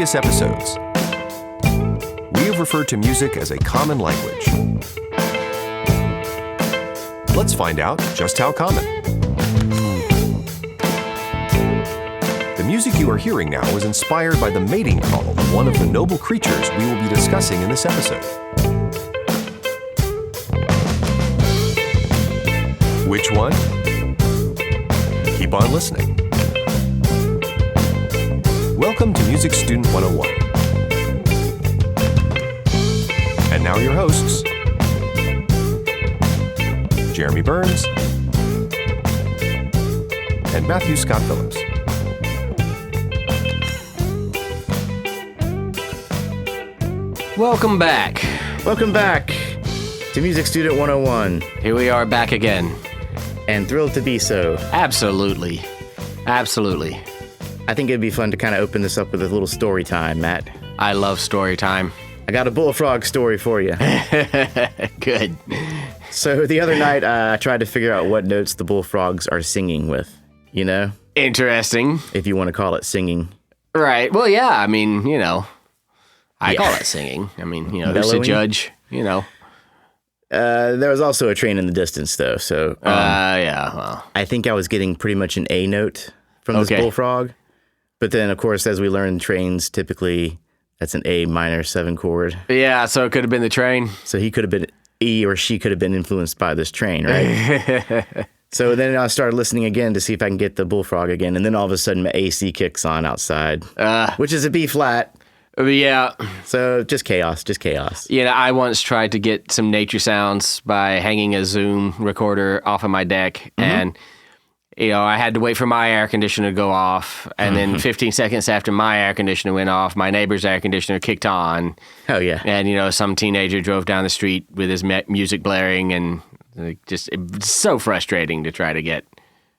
previous episodes, we have referred to music as a common language. Let's find out just how common. The music you are hearing now was inspired by the mating call of one of the noble creatures we will be discussing in this episode. Which one? Keep on listening. Welcome to Music Student 101. And now your hosts, Jeremy Burns and Matthew Scott Phillips. Welcome back. Welcome back to Music Student 101. Here we are back again. And thrilled to be so. Absolutely. Absolutely. I think it'd be fun to kind of open this up with a little story time, Matt. I love story time. I got a bullfrog story for you. Good. So the other night, I tried to figure out what notes the bullfrogs are singing with, you know? Interesting. If you want to call it singing. Right. Well, yeah, I mean, you know, I call it singing. I mean, you know, who's the judge, you know? There was also a train in the distance, though, so... yeah, well... I think I was getting pretty much an A note from this bullfrog. But then, of course, as we learn in trains, typically, that's an A minor 7 chord. Yeah, so it could have been the train. So he could have been... He or she could have been influenced by this train, right? So then I started listening again to see if I can get the bullfrog again, and then all of a sudden my AC kicks on outside, which is a B flat. Yeah. So just chaos. You know, I once tried to get some nature sounds by hanging a Zoom recorder off of my deck, and, you know, I had to wait for my air conditioner to go off, and then 15 seconds after my air conditioner went off, my neighbor's air conditioner kicked on. Oh, yeah. And, you know, some teenager drove down the street with his music blaring, and it's so frustrating to try to get.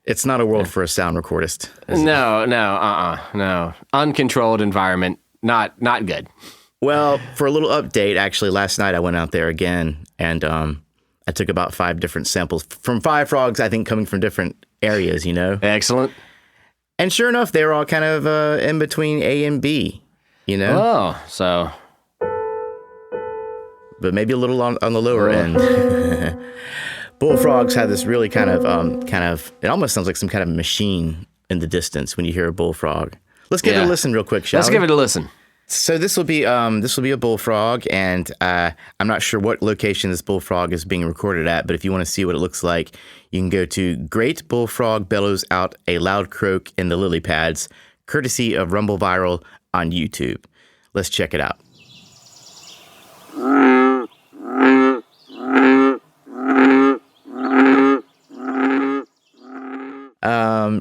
It's not a world for a sound recordist. No. Uncontrolled environment. Not good. Well, for a little update, actually, last night I went out there again, and I took about 5 different samples from 5 frogs, I think, coming from different areas, you know? Excellent. And sure enough, they were all kind of in between A and B, you know? Oh, so... But maybe a little on the lower end. Bullfrogs have this really kind of, it almost sounds like some kind of machine in the distance when you hear a bullfrog. Let's give it a listen real quick, shall we? Let's give it a listen. So this will be a bullfrog, and I'm not sure what location this bullfrog is being recorded at, but if you want to see what it looks like, you can go to Great Bullfrog Bellows Out a Loud Croak in the Lily Pads, courtesy of Rumble Viral on YouTube. Let's check it out.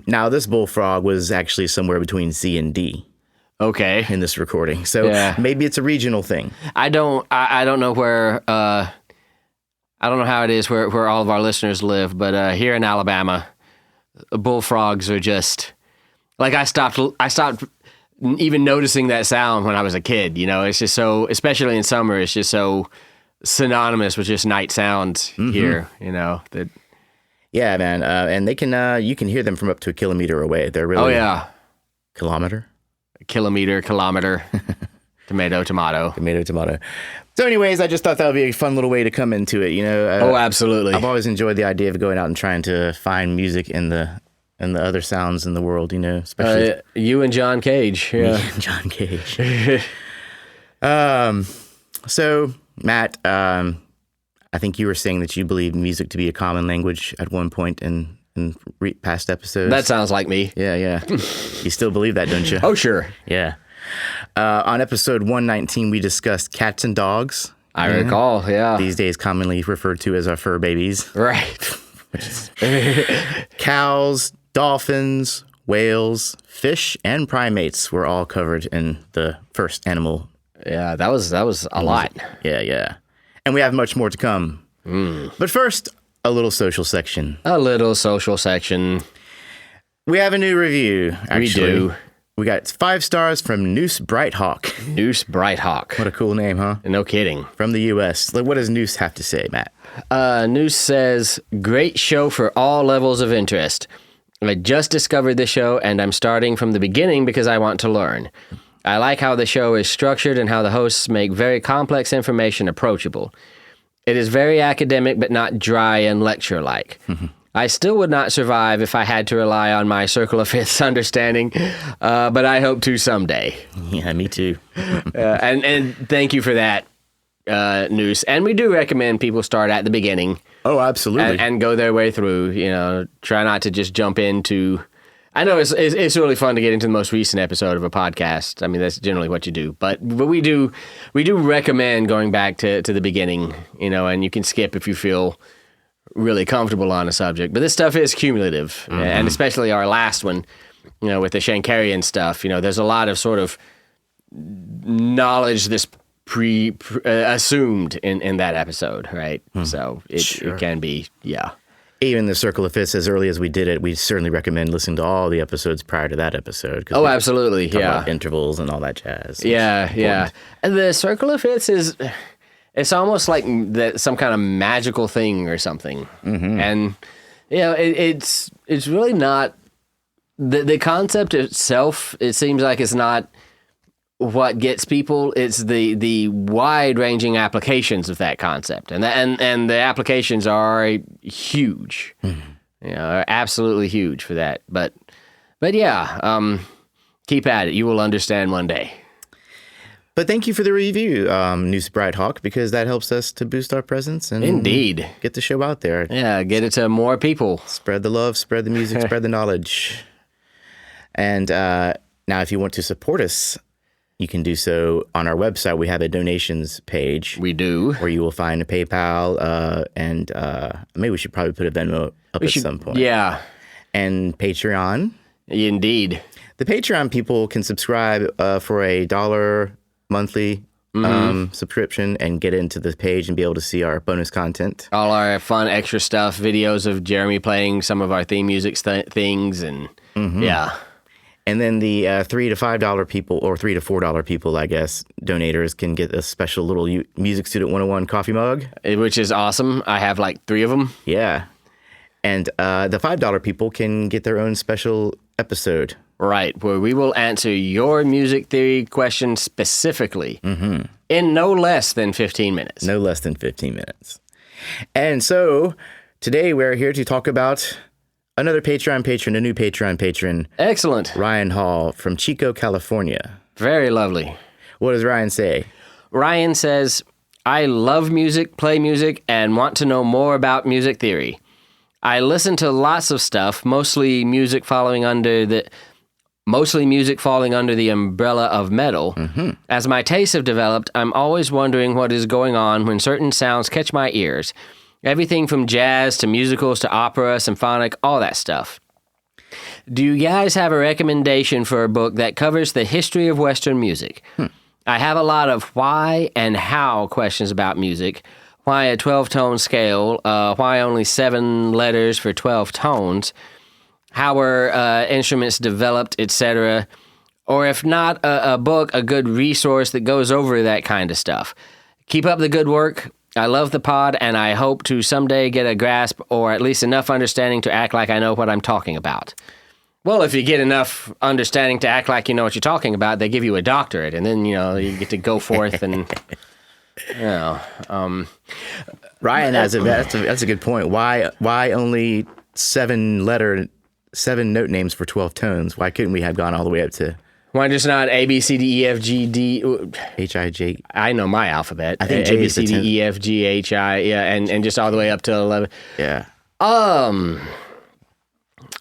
Now this bullfrog was actually somewhere between C and D. Okay. In this recording. So maybe it's a regional thing. I don't know where, I don't know how it is where all of our listeners live, but here in Alabama, bullfrogs are just, like I stopped even noticing that sound when I was a kid, you know? It's just so, especially in summer, it's just so synonymous with just night sounds here, you know, that... Yeah, man, and they can, you can hear them from up to a kilometer away. They're really... Oh, yeah. Kilometer? Kilometer, tomato. Tomato. So anyways, I just thought that would be a fun little way to come into it, you know? Oh, absolutely. I've always enjoyed the idea of going out and trying to find music in the other sounds in the world, you know? Especially... you and John Cage. Yeah. Me and John Cage. So, Matt... I think you were saying that you believe music to be a common language at one point in past episodes. That sounds like me. Yeah. You still believe that, don't you? Oh, sure. Yeah. On episode 119, we discussed cats and dogs. I recall, yeah. These days commonly referred to as our fur babies. Right. Cows, dolphins, whales, fish, and primates were all covered in the first animal. Yeah, that was a lot. Yeah. And we have much more to come. But first, a little social section. We have a new review, actually. We do. We got 5 stars from Noose Brighthawk. Noose Brighthawk. What a cool name, huh? No kidding. From the U.S. What does Noose have to say, Matt? Noose says, great show for all levels of interest. I just discovered this show, and I'm starting from the beginning because I want to learn. I like how the show is structured and how the hosts make very complex information approachable. It is very academic, but not dry and lecture-like. I still would not survive if I had to rely on my circle of fifths understanding, but I hope to someday. Yeah, me too. And thank you for that, Noose. And we do recommend people start at the beginning. Oh, absolutely. And go their way through. Try not to just jump into. I know it's really fun to get into the most recent episode of a podcast. I mean, that's generally what you do. But we do recommend going back to the beginning. And you can skip if you feel really comfortable on a subject. But this stuff is cumulative, and especially our last one, with the Shankarian stuff. There's a lot of sort of knowledge that's assumed in that episode, right? So it can be, yeah. Even the Circle of Fifths, as early as we did it, we certainly recommend listening to all the episodes prior to that episode. Oh, absolutely, yeah. About intervals and all that jazz. Yeah. And the Circle of Fifths it's almost like some kind of magical thing or something. And, it's really not, the concept itself, it seems like it's not what gets people. It's the wide-ranging applications of that concept, and the applications are huge, are absolutely huge for that. But yeah, keep at it. You will understand one day. But thank you for the review, Noose Brighthawk, because that helps us to boost our presence and indeed get the show out there. Yeah, get it to more people. Spread the love, spread the music, spread the knowledge. And now, if you want to support us, you can do so on our website. We have a donations page. We do. Where you will find a PayPal, and maybe we should probably put a Venmo up at some point. Yeah. And Patreon. Indeed. The Patreon people can subscribe for $1 monthly subscription and get into the page and be able to see our bonus content. All our fun extra stuff, videos of Jeremy playing some of our theme music things, and yeah. And then the $3 to $5 people, or $3 to $4 people, I guess, donators can get a special little Music Student 101 coffee mug. Which is awesome. I have like 3 of them. Yeah. And the $5 people can get their own special episode. Right, where we will answer your music theory question specifically in no less than 15 minutes. No less than 15 minutes. And so today we're here to talk about another Patreon patron, a new Patreon patron. Excellent. Ryan Hall from Chico, California. Very lovely. What does Ryan say? Ryan says, I love music, play music, and want to know more about music theory. I listen to lots of stuff, mostly music falling under the umbrella of metal. As my tastes have developed, I'm always wondering what is going on when certain sounds catch my ears. Everything from jazz to musicals to opera, symphonic, all that stuff. Do you guys have a recommendation for a book that covers the history of Western music? I have a lot of why and how questions about music. Why a 12-tone scale? Why only 7 letters for 12 tones? How were instruments developed, etc.? Or if not a book, a good resource that goes over that kind of stuff. Keep up the good work. I love the pod, and I hope to someday get a grasp or at least enough understanding to act like I know what I'm talking about. Well, if you get enough understanding to act like you know what you're talking about, they give you a doctorate, and then, you get to go forth and, Ryan, that's a good point. Why only 7 note names for 12 tones? Why couldn't we have gone all the way up to... Why just not A, B, C, D, E, F, G, D... H, I, J... I know my alphabet. I think A, B, C, D, E, F, G, H, I... Yeah, and just all the way up to 11. Yeah.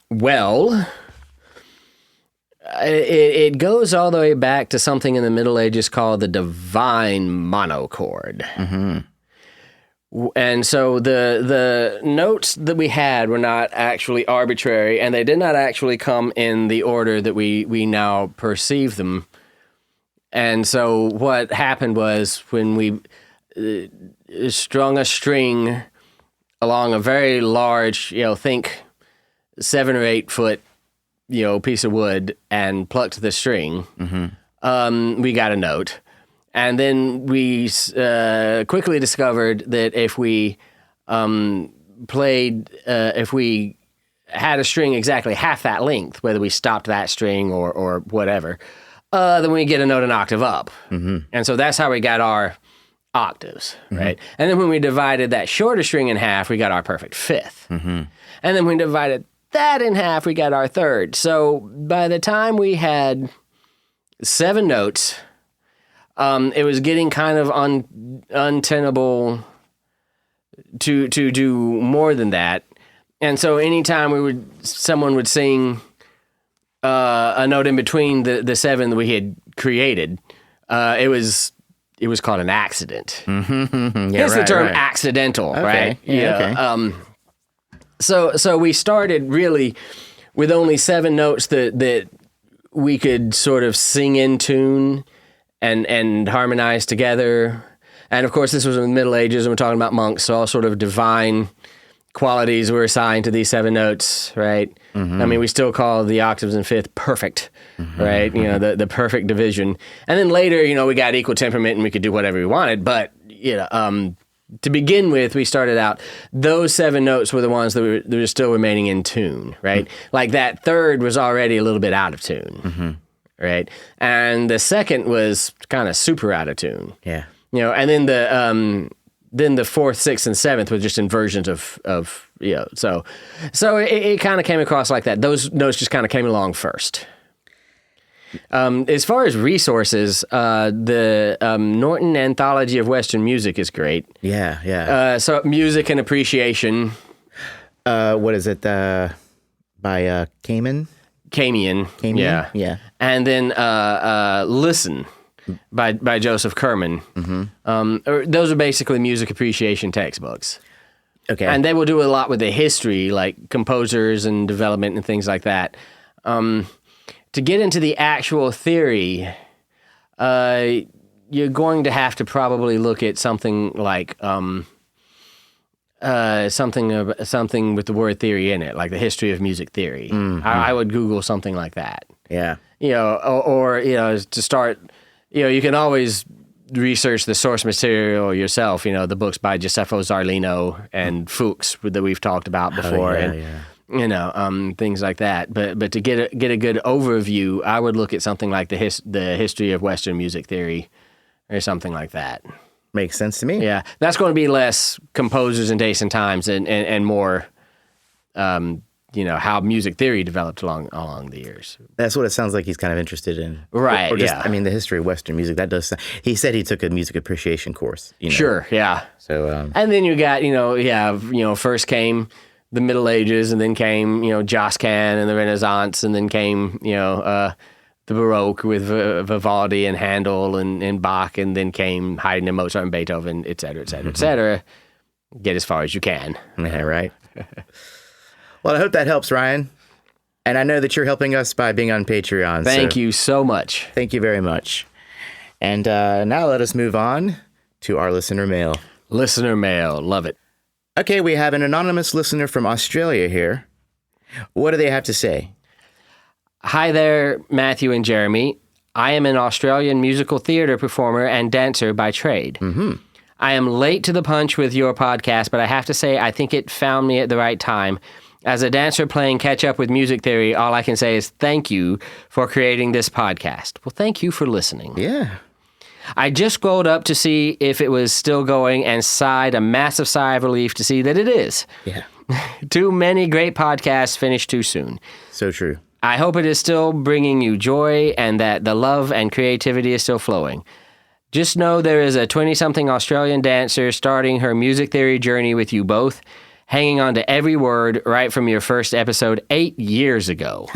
Well... It goes all the way back to something in the Middle Ages called the divine monochord. And so the notes that we had were not actually arbitrary, and they did not actually come in the order that we now perceive them. And so what happened was when we strung a string along a very large, think 7 or 8 foot, piece of wood and plucked the string, we got a note. And then we quickly discovered that if we if we had a string exactly half that length, whether we stopped that string or whatever, then we get a note an octave up. And so that's how we got our octaves, right? And then when we divided that shorter string in half, we got our perfect fifth. And then when we divided that in half, we got our third. So by the time we had 7 notes, it was getting kind of untenable to do more than that. And so anytime someone would sing a note in between the 7 that we had created, it was called an accident. Hence the term accidental, right? Okay. So we started really with only 7 notes that we could sort of sing in tune and harmonize together. And of course, this was in the Middle Ages, and we're talking about monks, so all sort of divine qualities were assigned to these 7 notes, right? I mean, we still call the octaves in fifth perfect, right? You know, the perfect division. And then later, you know, we got equal temperament and we could do whatever we wanted. But, you know, to begin with, we started out, those 7 notes were the ones that were still remaining in tune, right? Like that third was already a little bit out of tune, right? And the second was kind of super out of tune. Yeah. You know, and then the 4th, 6th, and 7th were just inversions of you know, so it kind of came across like that. Those notes just kind of came along first. As far as resources, the Norton Anthology of Western Music is great. Yeah. So Music and Appreciation. What is it? By Cayman? Camian. Yeah. And then Listen by Joseph Kerman. Those are basically music appreciation textbooks. Okay. And they will do a lot with the history, like composers and development and things like that. To get into the actual theory, you're going to have to probably look at something like something with the word theory in it, like the history of music theory. I would Google something like that. Yeah. You know, or you know, to start, you know, you can always research the source material yourself. You know, the books by Giuseppe Zarlino and Fuchs that we've talked about before, you know, things like that. But to get a good overview, I would look at something like the history of Western music theory, or something like that. Makes sense to me. Yeah, that's going to be less composers and dates and times, and more, you know, how music theory developed along the years. That's what it sounds like he's kind of interested in. Right, or just, yeah. I mean, the history of Western music, that does sound, he said he took a music appreciation course. You know? Sure, yeah. So, and then you got, first came the Middle Ages, and then came, Josquin and the Renaissance, and then came, the Baroque with Vivaldi and Handel and Bach, and then came Haydn and Mozart and Beethoven, et cetera, et cetera, et cetera. Get as far as you can. Yeah, right. Well, I hope that helps, Ryan. And I know that you're helping us by being on Patreon. Thank you so much. Thank you very much. And now let us move on to our listener mail. Listener mail. Love it. Okay, we have an anonymous listener from Australia here. What do they have to say? Hi there, Matthew and Jeremy. I am an Australian musical theater performer and dancer by trade. Mm-hmm. I am late to the punch with your podcast, but I have to say I think it found me at the right time. As a dancer playing catch-up with music theory, all I can say is thank you for creating this podcast. Well, thank you for listening. Yeah. I just scrolled up to see if it was still going and sighed a massive sigh of relief to see that it is. Yeah. Too many great podcasts finished too soon. So true. I hope it is still bringing you joy and that the love and creativity is still flowing. Just know there is a 20-something Australian dancer starting her music theory journey with you both, hanging on to every word right from your first episode 8 years ago.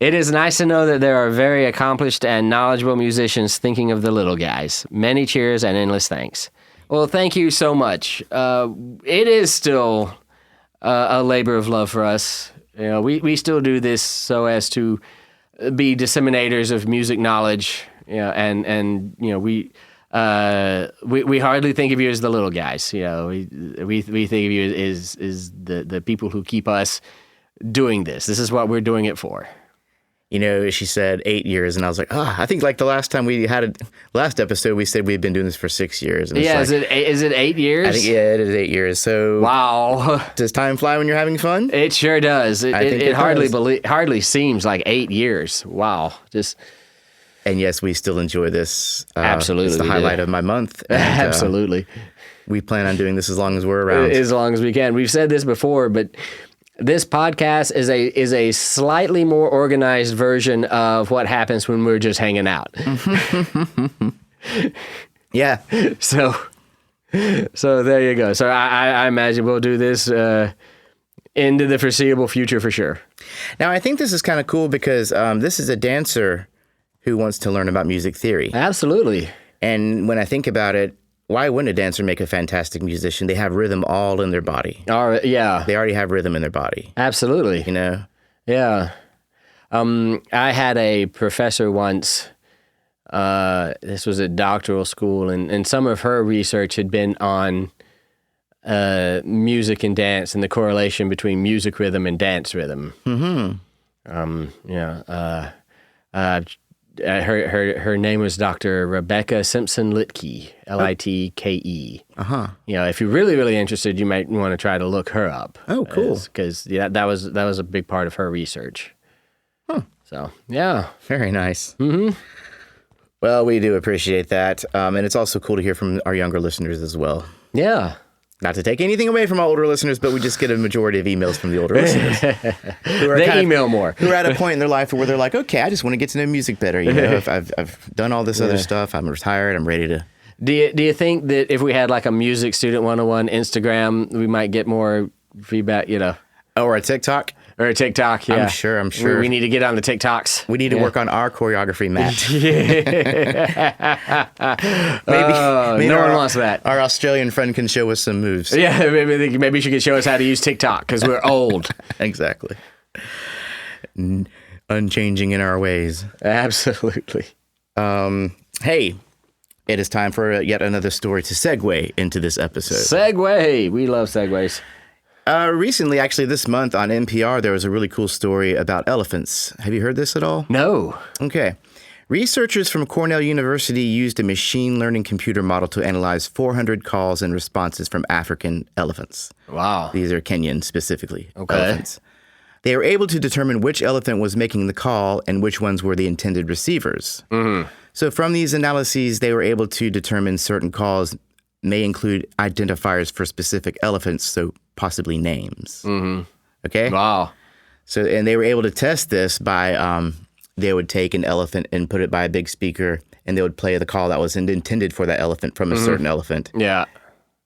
It is nice to know that there are very accomplished and knowledgeable musicians thinking of the little guys. Many cheers and endless thanks. Well, thank you so much. It is still a labor of love for us. We still do this so as to be disseminators of music knowledge. And we hardly think of you as the little guys. We think of you as the people who keep us doing this. This is what we're doing it for. She said 8 years, and I was like, I think like the last time we had last episode, we said we'd been doing this for 6 years. And yeah, is it 8 years? I think, yeah, it is 8 years. So wow, does time fly when you're having fun? It sure does. I think it hardly seems like 8 years. Wow, just And yes, we still enjoy this. Absolutely. It's the highlight of my month. And, Absolutely. We plan on doing this as long as we're around. As long as we can. We've said this before, but this podcast is a slightly more organized version of what happens when we're just hanging out. Yeah. So there you go. So I imagine we'll do this into the foreseeable future for sure. Now, I think this is kind of cool because this is a dancer who wants to learn about music theory. Absolutely. And when I think about it, why wouldn't a dancer make a fantastic musician? They have rhythm all in their body. Yeah. They already have rhythm in their body. Absolutely. You know? Yeah. I had a professor once, this was at doctoral school, and some of her research had been on music and dance and the correlation between music rhythm and dance rhythm. Her name was Dr. Rebecca Simpson Litke, Litke. You know, if you're really, really interested, you might want to try to look her up. Oh, cool. Because that was a big part of her research. Huh. So, yeah. Very nice. Well, we do appreciate that. And it's also cool to hear from our younger listeners as well. Yeah. Not to take anything away from our older listeners, but we just get a majority of emails from the older listeners. They email more. Who are at a point in their life where they're like, okay, I just want to get to know music better. You know, I've done all this other stuff. I'm retired. I'm ready to. Do you think that if we had like a Music Student 101 Instagram, we might get more feedback, you know? Or a TikTok? Or a TikTok, yeah. I'm sure. We need to get on the TikToks. We need to work on our choreography, Matt. maybe no one wants that. Our Australian friend can show us some moves. Yeah, maybe she could show us how to use TikTok because we're old. Exactly. Unchanging in our ways. Absolutely. Hey, it is time for yet another story to segue into this episode. Segue. We love segues. Recently, actually this month on NPR, there was a really cool story about elephants. Have you heard this at all? No. Okay. Researchers from Cornell University used a machine learning computer model to analyze 400 calls and responses from African elephants. Wow. These are Kenyan specifically. Okay. Elephants. They were able to determine which elephant was making the call and which ones were the intended receivers. So from these analyses, they were able to determine certain calls may include identifiers for specific elephants, so possibly names. Okay? Wow. So, and they were able to test this by, they would take an elephant and put it by a big speaker, and they would play the call that was intended for that elephant from a certain elephant. Yeah.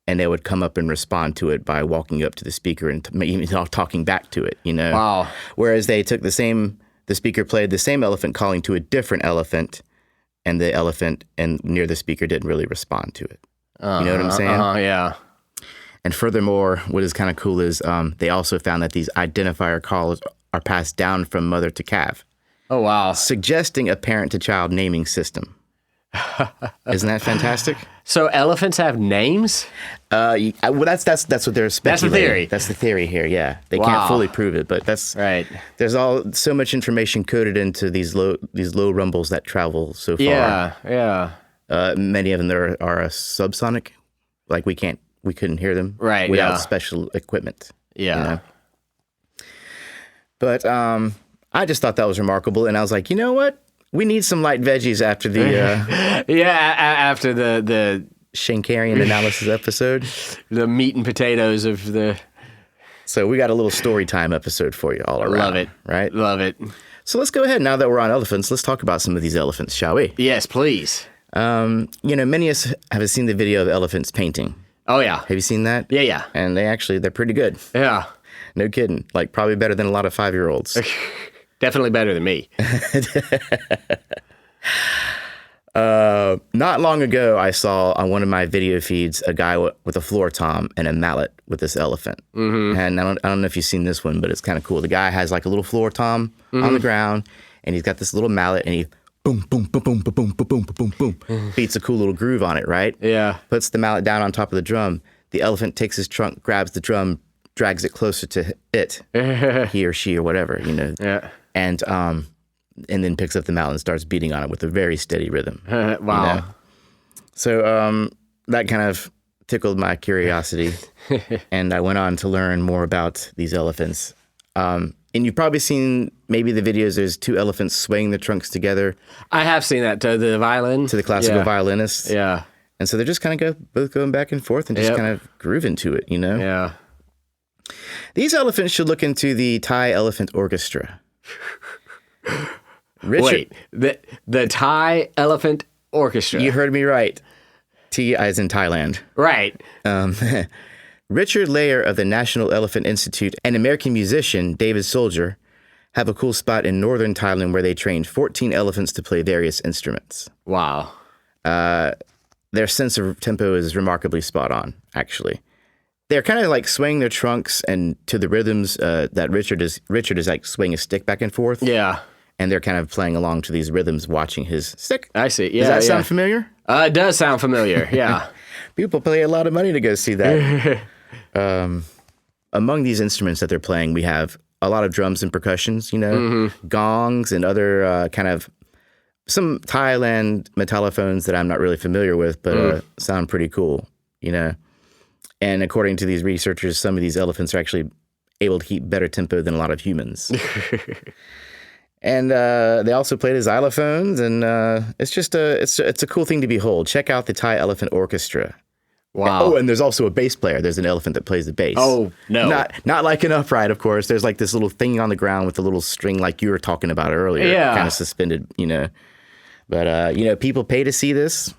And they would come up and respond to it by walking up to the speaker and even talking back to it, you know? Wow. Whereas they took the speaker played the same elephant calling to a different elephant, and the elephant and near the speaker didn't really respond to it. You know what I'm saying? Yeah. And furthermore, what is kind of cool is they also found that these identifier calls are passed down from mother to calf. Oh, wow. Suggesting a parent-to-child naming system. Isn't that fantastic? So elephants have names? Well, that's what they're speculating. That's the theory. That's the theory here. Yeah, they Wow. can't fully prove it, but that's Right. There's so much information coded into these low rumbles that travel so far. Yeah. Many of them are subsonic, like we couldn't hear them Right, without yeah. special equipment. Yeah. You know? But I just thought that was remarkable, and I was like, you know what? We need some light veggies after the After the Shankarian analysis episode. the meat and potatoes of the. So we got a little story time episode for you all around. Love it. Right? Love it. So let's go ahead, now that we're on elephants, let's talk about some of these elephants, shall we? Yes, please. Many of us have seen the video of elephants painting. Oh yeah. Have you seen that? Yeah. And they're pretty good. Yeah. No kidding. Like probably better than a lot of 5-year-olds. Definitely better than me. Not long ago, I saw on one of my video feeds a guy with a floor tom and a mallet with this elephant. And I don't know if you've seen this one, but it's kind of cool. The guy has like a little floor tom on the ground, and he's got this little mallet, and he boom, boom, boom, boom, boom, boom, boom, boom, boom, boom, beats a cool little groove on it, right? Yeah. Puts the mallet down on top of the drum. The elephant takes his trunk, grabs the drum, drags it closer to it, he or she or whatever, you know. Yeah. And then picks up the mallet and starts beating on it with a very steady rhythm. Wow. You know? So that kind of tickled my curiosity, and I went on to learn more about these elephants. And you've probably seen maybe the videos. There's two elephants swaying their trunks together. I have seen that to the violin. To the classical violinists. Yeah. And so they're just kind of both going back and forth and just kind of grooving to it, Yeah. These elephants should look into the Thai Elephant Orchestra. Wait, the Thai Elephant Orchestra. You heard me right. T as in Thailand. Right. Richard Layer of the National Elephant Institute and American musician David Soldier have a cool spot in northern Thailand where they trained 14 elephants to play various instruments. Wow. Their sense of tempo is remarkably spot on, actually. They're kind of like swaying their trunks and to the rhythms that Richard is like swaying a stick back and forth. Yeah. And they're kind of playing along to these rhythms, watching his stick. I see. Yeah. Does that sound familiar? It does sound familiar. Yeah. People pay a lot of money to go see that. Among these instruments that they're playing, we have a lot of drums and percussions, gongs and other kind of some Thailand metallophones that I'm not really familiar with, but sound pretty cool, And according to these researchers, some of these elephants are actually able to keep better tempo than a lot of humans. And they also play the xylophones, and it's a cool thing to behold. Check out the Thai Elephant Orchestra. Wow. Oh, and there's also a bass player. There's an elephant that plays the bass. Oh, no. Not like an upright, of course. There's like this little thing on the ground with a little string like you were talking about earlier. Yeah. Kind of suspended, But, people pay to see this,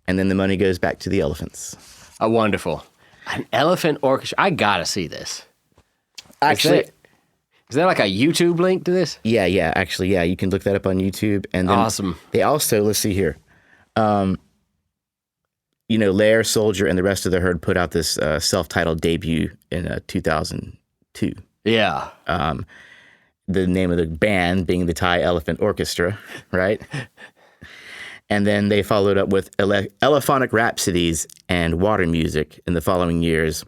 and then the money goes back to the elephants. Wonderful. An elephant orchestra. I gotta see this. Actually... Is there like a YouTube link to this? Yeah. Actually, yeah. You can look that up on YouTube. And then awesome. They also, let's see here. Lair, Soldier, and the rest of the herd put out this self-titled debut in 2002. Yeah. The name of the band being the Thai Elephant Orchestra, right? And then they followed up with Elephonic Rhapsodies and Water Music in the following years.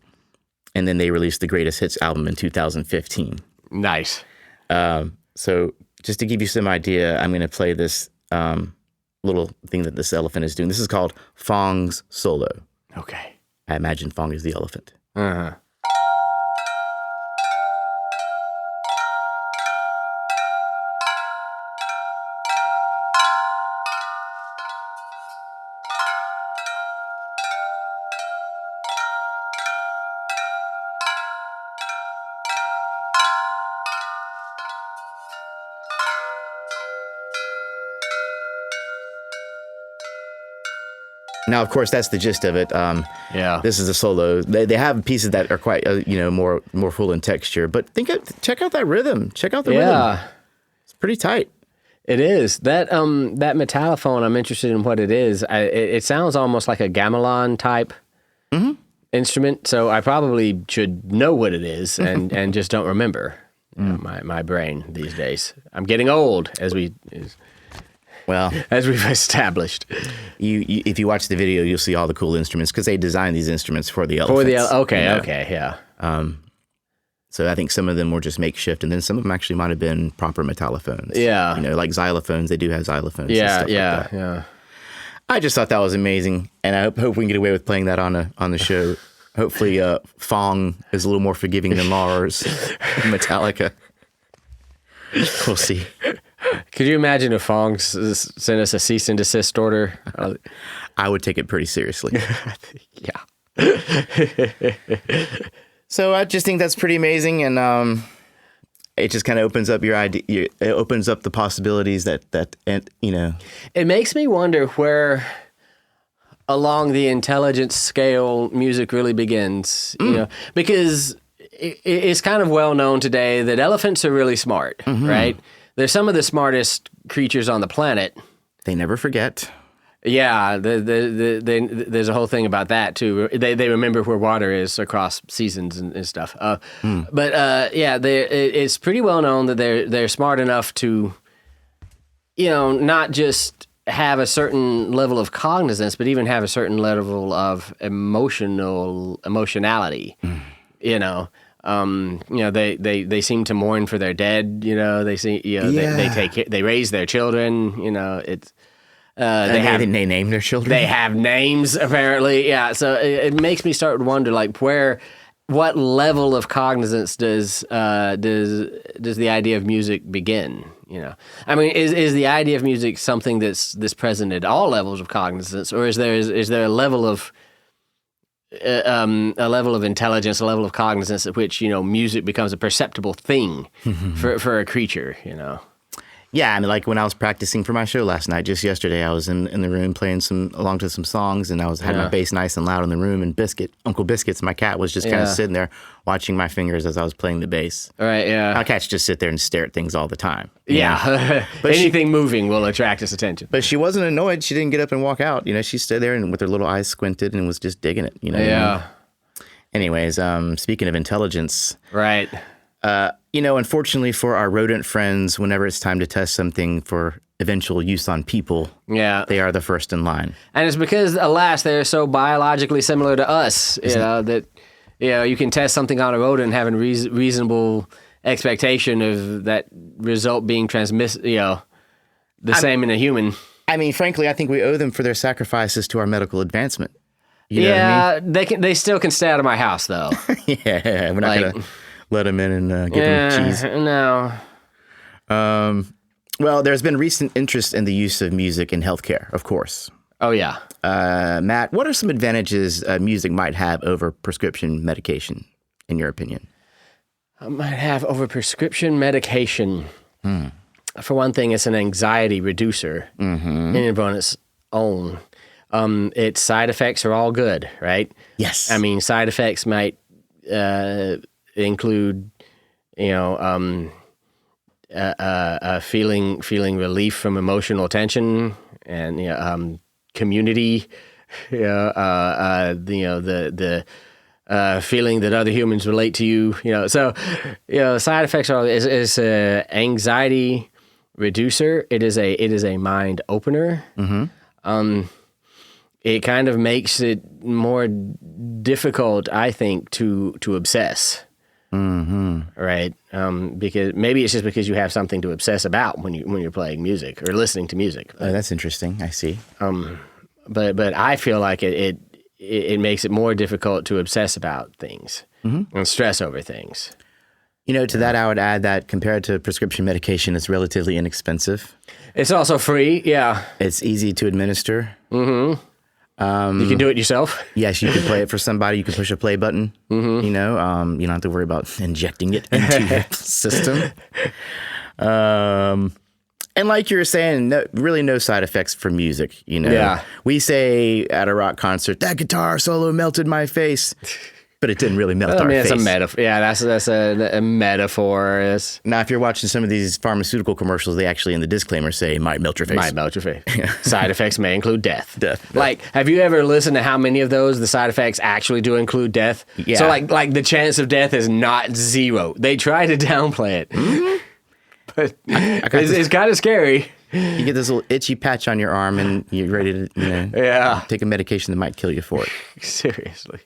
And then they released the Greatest Hits album in 2015. Nice. So just to give you some idea, I'm going to play this little thing that this elephant is doing. This is called Fong's Solo. Okay. I imagine Fong is the elephant. Uh-huh. Now, of course, that's the gist of it. Yeah. This is a solo. They have pieces that are quite, more full in texture. But check out that rhythm. Check out the rhythm. It's pretty tight. It is. That metallophone, I'm interested in what it is. It sounds almost like a gamelan type instrument. So I probably should know what it is and just don't remember. My brain these days. I'm getting old, as we've established. If you watch the video, you'll see all the cool instruments because they designed these instruments for the elephants. Okay, yeah. So I think some of them were just makeshift, and then some of them actually might have been proper metallophones. Yeah. Like xylophones. They do have xylophones. Yeah. I just thought that was amazing, and I hope we can get away with playing that on the show. Hopefully, Fong is a little more forgiving than Lars, Metallica. We'll see. Could you imagine if Fong sent us a cease and desist order? I would take it pretty seriously. Yeah. So I just think that's pretty amazing, and it just kind of opens up your idea. It opens up the possibilities that. It makes me wonder where along the intelligence scale music really begins. Because it's kind of well known today that elephants are really smart, right? They're some of the smartest creatures on the planet. They never forget. Yeah, there's a whole thing about that too. They remember where water is across seasons and stuff. But it's pretty well known that they're smart enough to, not just have a certain level of cognizance, but even have a certain level of emotionality. They seem to mourn for their dead. They raise their children. They name their children. They have names apparently. Yeah. So it makes me start to wonder, like, where what level of cognizance does the idea of music begin? You know, I mean, is the idea of music something that's present at all levels of cognizance, or is there a level of intelligence, a level of cognizance at which, you know, music becomes a perceptible thing for a creature, you know? Yeah, I mean, like when I was practicing for my show last night, just yesterday, I was in the room playing along to some songs, and had my bass nice and loud in the room, and Uncle Biscuits, my cat, was just kind of sitting there watching my fingers as I was playing the bass. Right, yeah. My cats just sit there and stare at things all the time. Yeah, but anything moving will attract his attention. But she wasn't annoyed. She didn't get up and walk out. You know, she stood there and with her little eyes squinted and was just digging it. You know. Yeah. Anyways, speaking of intelligence, right. You know, unfortunately for our rodent friends, whenever it's time to test something for eventual use on people, they are the first in line. And it's because, alas, they're so biologically similar to us, that you can test something on a rodent and have a reasonable expectation of that result being transmitted, same in a human. I mean, frankly, I think we owe them for their sacrifices to our medical advancement. You know what I mean? They still can stay out of my house, though. Yeah, we're not going to let them in and give them cheese. No. Well, there's been recent interest in the use of music in healthcare, of course. Oh, yeah. Matt, what are some advantages music might have over prescription medication, in your opinion? Might have over prescription medication. For one thing, it's an anxiety reducer in and on its own. Its side effects are all good, right? Yes. I mean, side effects might include, feeling relief from emotional tension and community. The feeling that other humans relate to you. So side effects is a anxiety reducer. It is a mind opener. It kind of makes it more difficult, I think, to obsess. Right? Because maybe it's just because you have something to obsess about when you're playing music or listening to music. That's interesting. I see. But I feel like it makes it more difficult to obsess about things and stress over things. To that, I would add that compared to prescription medication, it's relatively inexpensive. It's also free. Yeah. It's easy to administer. You can do it yourself. Yes, you can play it for somebody. You can push a play button. You don't have to worry about injecting it into your system. And like you were saying, really no side effects for music. Yeah. We say at a rock concert, that guitar solo melted my face. But it didn't really melt our face. It's a metaphor. Yeah, that's a metaphor. Now, if you're watching some of these pharmaceutical commercials, they actually in the disclaimer say, might melt your face. Might melt your face. Side effects may include death. Like, have you ever listened to how many of those the side effects actually do include death? Yeah. So, like the chance of death is not zero. They try to downplay it. But it's kind of scary. You get this little itchy patch on your arm and you're ready to take a medication that might kill you for it. Seriously.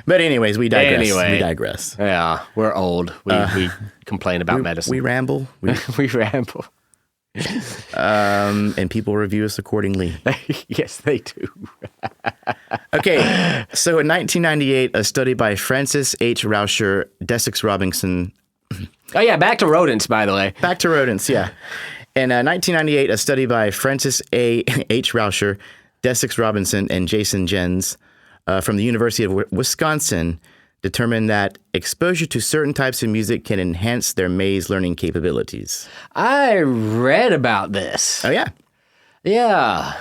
But anyways, we digress. Yeah, we're old. We complain about medicine. We ramble. We ramble. And people review us accordingly. Yes, they do. Okay, so in 1998, a study by Francis H. Rauscher, Desix Robinson. Oh yeah, back to rodents, by the way. Back to rodents, yeah. In 1998, a study by Francis H. Rauscher, Desix Robinson, and Jason Jens from the University of Wisconsin determined that exposure to certain types of music can enhance their maze learning capabilities. I read about this. Oh, yeah? Yeah.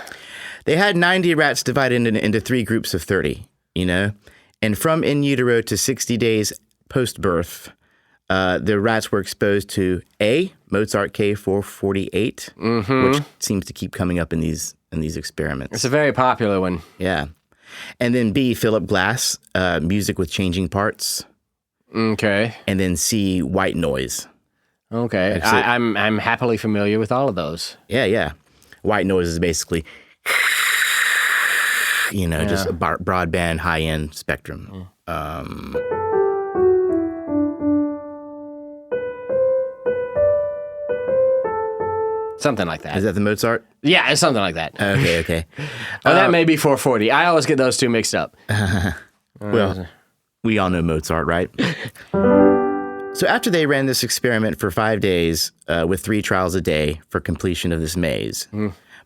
They had 90 rats divided into 3 groups of 30, and from in utero to 60 days post-birth, the rats were exposed to A, Mozart K448, which seems to keep coming up in these experiments. It's a very popular one. Yeah. And then B, Philip Glass, music with changing parts. Okay. And then C, white noise. Okay. I'm happily familiar with all of those. Yeah. White noise is basically, just a broadband, high-end spectrum. Something like that. Is that the Mozart? Yeah, it's something like that. Okay. That may be 440. I always get those two mixed up. Well, We all know Mozart, right? So after they ran this experiment for 5 days with 3 trials a day for completion of this maze,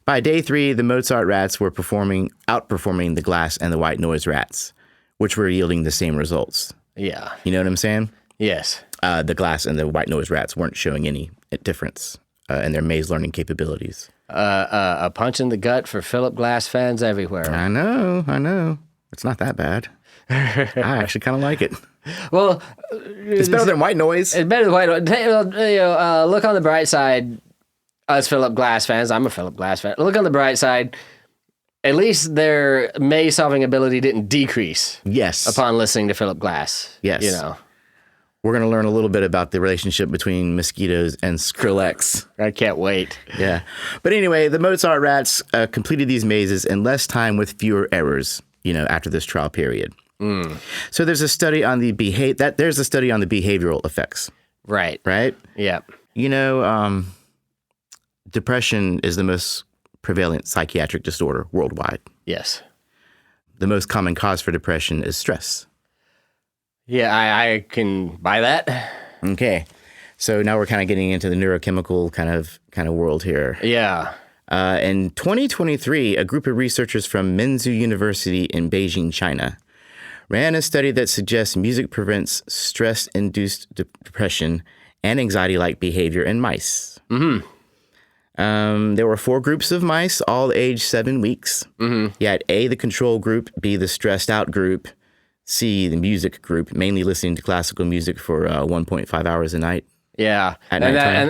by day 3, the Mozart rats were outperforming the glass and the white noise rats, which were yielding the same results. Yeah. You know what I'm saying? Yes. The glass and the white noise rats weren't showing any difference in their maze learning capabilities. A punch in the gut for Philip Glass fans everywhere. I know. It's not that bad. I actually kind of like it. Well, It's better than white noise. it's better than white noise. Look on the bright side. Us Philip Glass fans, I'm a Philip Glass fan. Look on the bright side. At least their maze solving ability didn't decrease. Yes. Upon listening to Philip Glass. Yes. You know. We're going to learn a little bit about the relationship between mosquitoes and Skrillex. I can't wait. Yeah. But anyway, the Mozart rats completed these mazes in less time with fewer errors, after this trial period. So there's a study on the behavioral effects. Right. Right? Yeah. Depression is the most prevalent psychiatric disorder worldwide. Yes. The most common cause for depression is stress. Yeah, I can buy that. Okay. So now we're kind of getting into the neurochemical kind of world here. Yeah. In 2023, a group of researchers from Minzu University in Beijing, China, ran a study that suggests music prevents stress-induced depression and anxiety-like behavior in mice. There were 4 groups of mice, all aged 7 weeks. You had A, the control group, B, the stressed-out group, C, the music group, mainly listening to classical music for 1.5 hours a night. Yeah, At and nighttime.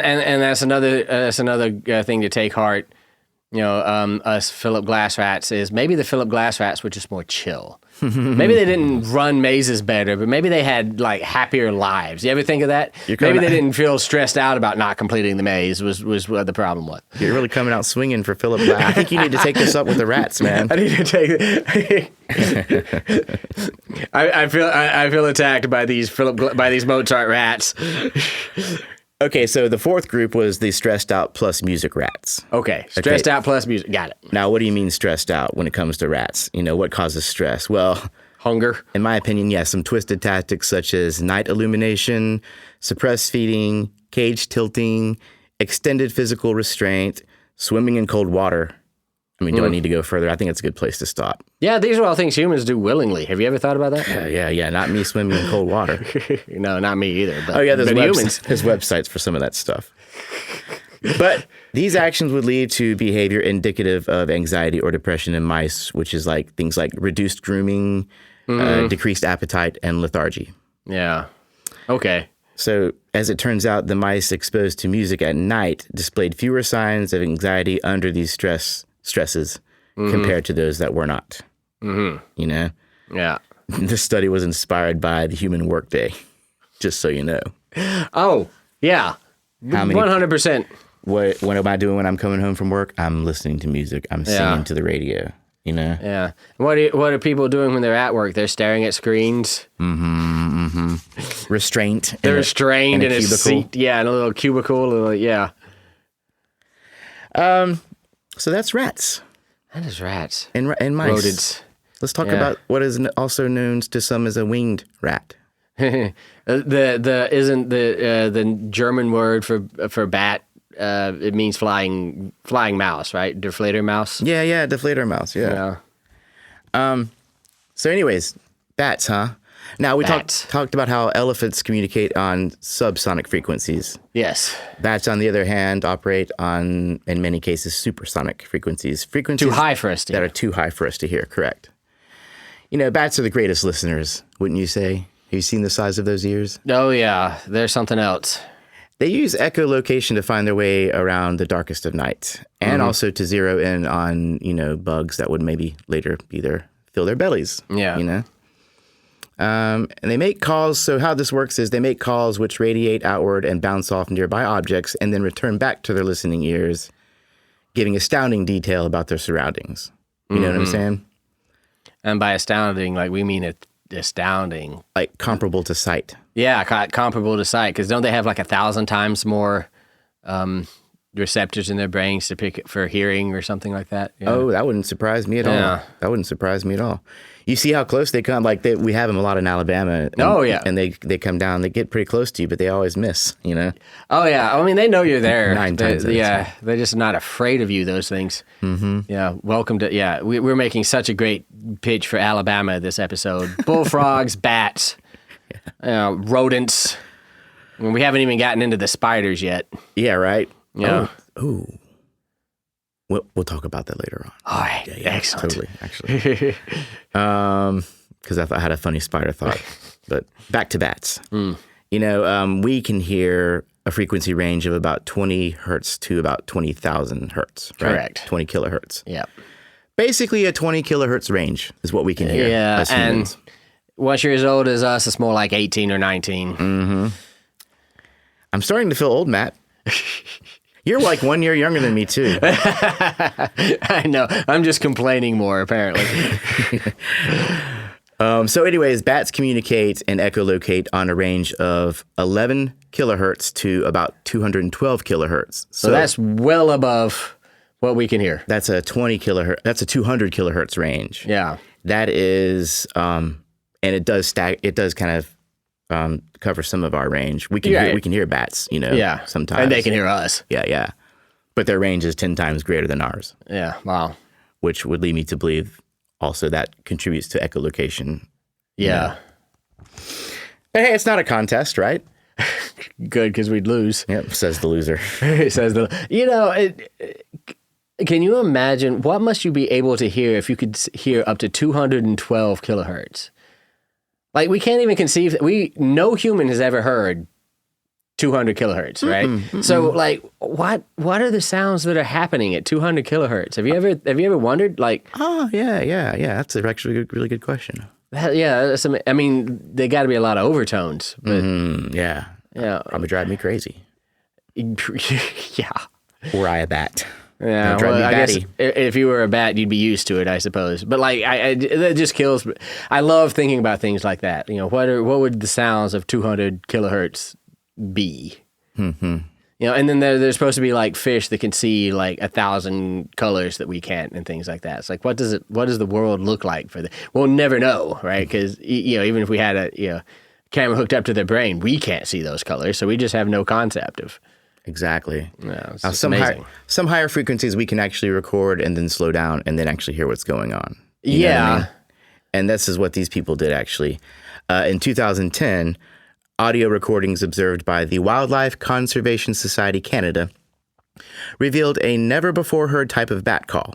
that's another thing to take heart. Us Philip Glass rats is maybe the Philip Glass rats were just more chill. Maybe they didn't run mazes better, but maybe they had like happier lives. You ever think of that? Maybe they didn't feel stressed out about not completing the maze. Was what the problem was. You're really coming out swinging for Philip Glass. I think you need to take this up with the rats, man. I need to take. I feel attacked by these Mozart rats. Okay, so the 4th group was the stressed out plus music rats. Okay, stressed out plus music. Got it. Now, what do you mean stressed out when it comes to rats? What causes stress? Well, Hunger. in my opinion, yes, some twisted tactics such as night illumination, suppressed feeding, cage tilting, extended physical restraint, swimming in cold water. I mean, do I need to go further? I think it's a good place to stop. Yeah, these are all things humans do willingly. Have you ever thought about that? Yeah. Not me swimming in cold water. No, not me either. But, There's humans. There's websites for some of that stuff. But these actions would lead to behavior indicative of anxiety or depression in mice, which is like things like reduced grooming, decreased appetite, and lethargy. Yeah. Okay. So as it turns out, the mice exposed to music at night displayed fewer signs of anxiety under these stresses compared to those that were not. Yeah. This study was inspired by the human workday, just so you know. Oh, yeah. How many? 100%. What am I doing when I'm coming home from work? I'm listening to music. I'm singing to the radio, Yeah. What are people doing when they're at work? They're staring at screens. Restraint. They're restrained in a cubicle. seat. Yeah, in a little cubicle. Yeah. So that's rats That is rats. and mice. Rodents. Let's talk about what is also known to some as a winged rat. Isn't the German word for bat? It means flying mouse, right? Deflator mouse. Yeah, deflator mouse. Yeah. So, anyways, bats, huh? Now we talked about how elephants communicate on subsonic frequencies. Yes. Bats, on the other hand, operate on, in many cases, supersonic frequencies. Too high for us to that hear. are too high for us to hear. Correct. Bats are the greatest listeners, wouldn't you say? Have you seen the size of those ears? Oh yeah, there's something else. They use echolocation to find their way around the darkest of night, and also to zero in on bugs that would maybe later fill their bellies. Yeah. And they make calls. So how this works is they make calls which radiate outward and bounce off nearby objects, and then return back to their listening ears, giving astounding detail about their surroundings. You know what I'm saying? And by astounding, like we mean astounding. Like comparable to sight. Yeah, comparable to sight. Because don't they have like 1,000 times more receptors in their brains to pick for hearing or something like that? Oh, that wouldn't surprise me at all. Yeah. That wouldn't surprise me at all. You see how close they come? Like we have them a lot in Alabama. And, Oh, yeah. And they come down. They get pretty close to you, but they always miss, you know? Oh, yeah. I mean, they know you're there. Nine times out of Yeah. They're just not afraid of you, those things. Mm-hmm. Yeah. Welcome to, yeah. We're making such a great pitch for Alabama this episode. Bullfrogs, bats, rodents. And we haven't even gotten into the spiders yet. Yeah, right? Yeah. Oh. We'll talk about that later on. All right. Yeah, Excellent. Totally, actually. Because I had a funny spider thought. But back to bats. You know, we can hear a frequency range of about 20 hertz to about 20,000 hertz. Right? Correct. 20 kilohertz. Yep. Basically, a 20 kilohertz range is what we can hear. Yeah. As humans. And once you're as old as us, it's more like 18 or 19. Mm-hmm. I'm starting to feel old, Matt. You're like 1 year younger than me, too. I know. I'm just complaining more, apparently. So anyways, bats communicate and echolocate on a range of 11 kilohertz to about 212 kilohertz. So that's well above what we can hear. That's a 20 kilohertz. That's a 200 kilohertz range. Yeah. That is, and it does stack. It does kind of cover some of our range. We can hear bats, you know. Yeah. Sometimes, and they can hear us. Yeah. But their range is 10 times greater than ours. Yeah. Wow. Which would lead me to believe also that contributes to echolocation. Yeah. But hey, it's not a contest, right? Good, because we'd lose. Yep, says the loser. Says the. You know, can you imagine what must you be able to hear if you could hear up to 212 kilohertz? Like, we can't even conceive that no human has ever heard 200 kilohertz, right? So, like, what are the sounds that are happening at 200 kilohertz? Have you ever wondered? Like, Oh, yeah. That's actually a really good question. I mean, they got to be a lot of overtones, but Yeah. Probably drive me crazy. yeah. Were I a bat? Yeah, drive me I guess batty. if you were a bat, you'd be used to it, I suppose. But like, that just kills. I love thinking about things like that. You know, what would the sounds of 200 kilohertz be? Mm-hmm. You know, and then there's supposed to be like fish that can see like 1,000 colors that we can't, and things like that. It's like, what does the world look like for the? We'll never know, right? Because you know, even if we had a camera hooked up to their brain, we can't see those colors, so we just have no concept of. Exactly. Yeah, it's Now, just amazing. some higher frequencies we can actually record and then slow down and then actually hear what's going on. You know what I mean? And this is what these people did actually. In 2010, audio recordings observed by the Wildlife Conservation Society Canada revealed a never-before-heard type of bat call.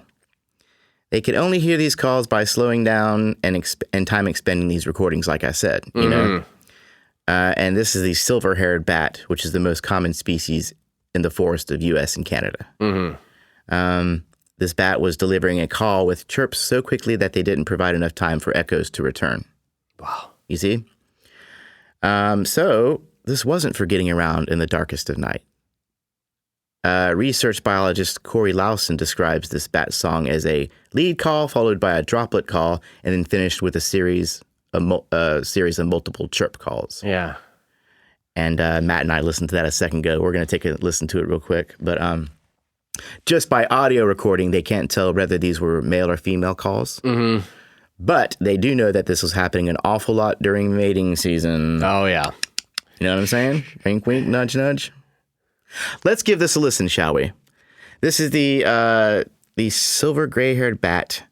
They could only hear these calls by slowing down and time expending these recordings, like I said, you know. And this is the silver-haired bat, which is the most common species in the forest of U.S. and Canada. This bat was delivering a call with chirps so quickly that they didn't provide enough time for echoes to return. Wow. You see? So this wasn't for getting around in the darkest of night. Research biologist Corey Lawson describes this bat song as a lead call followed by a droplet call and then finished with a series of multiple chirp calls. Yeah. And Matt and I listened to that a second ago. We're going to take a listen to it real quick. But just by audio recording, they can't tell whether these were male or female calls. But they do know that this was happening an awful lot during mating season. Oh, yeah. You know what I'm saying? Wink, wink, nudge, nudge. Let's give this a listen, shall we? This is the silver gray-haired bat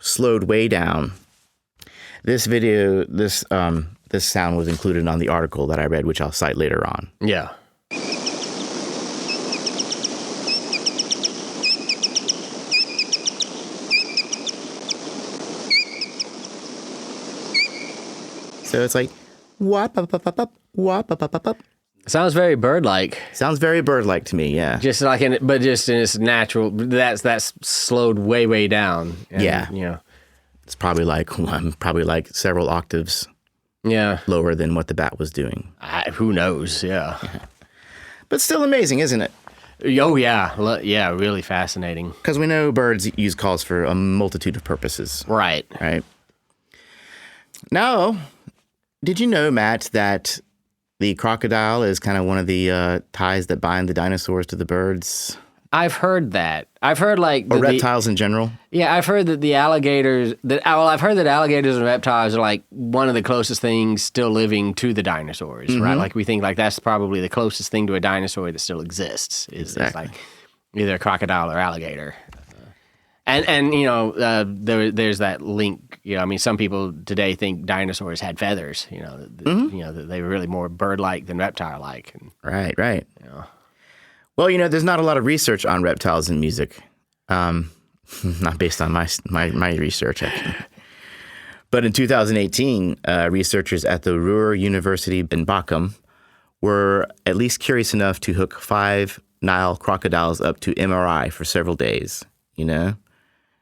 slowed way down. This video, this sound was included on the article that I read, which I'll cite later on. Yeah. So it's like, wop, up, up, up, up, wop, up, up, up, up. Sounds very bird-like. Sounds very bird-like to me, yeah. Just like but just in its natural. That's slowed way down. And, Yeah. You know. It's probably like several octaves Yeah. lower than what the bat was doing. Who knows? Yeah. But still amazing, isn't it? Oh yeah. Yeah. Really fascinating. Because we know birds use calls for a multitude of purposes. Right. Right. Now, did you know, Matt, that the crocodile is kind of one of the ties that bind the dinosaurs to the birds? I've heard that. I've heard like or reptiles in general. Yeah, I've heard that the alligators. I've heard that alligators and reptiles are like one of the closest things still living to the dinosaurs, right? Like we think like that's probably the closest thing to a dinosaur that still exists. Is like either a crocodile or alligator. And you know, there's that link. You know, I mean, some people today think dinosaurs had feathers. You know, you know that they were really more bird-like than reptile-like. Right, right. You know. Well, you know, there's not a lot of research on reptiles in music, not based on my research, actually. But in 2018, researchers at the Ruhr University in Bochum were at least curious enough to hook 5 Nile crocodiles up to MRI for several days, you know,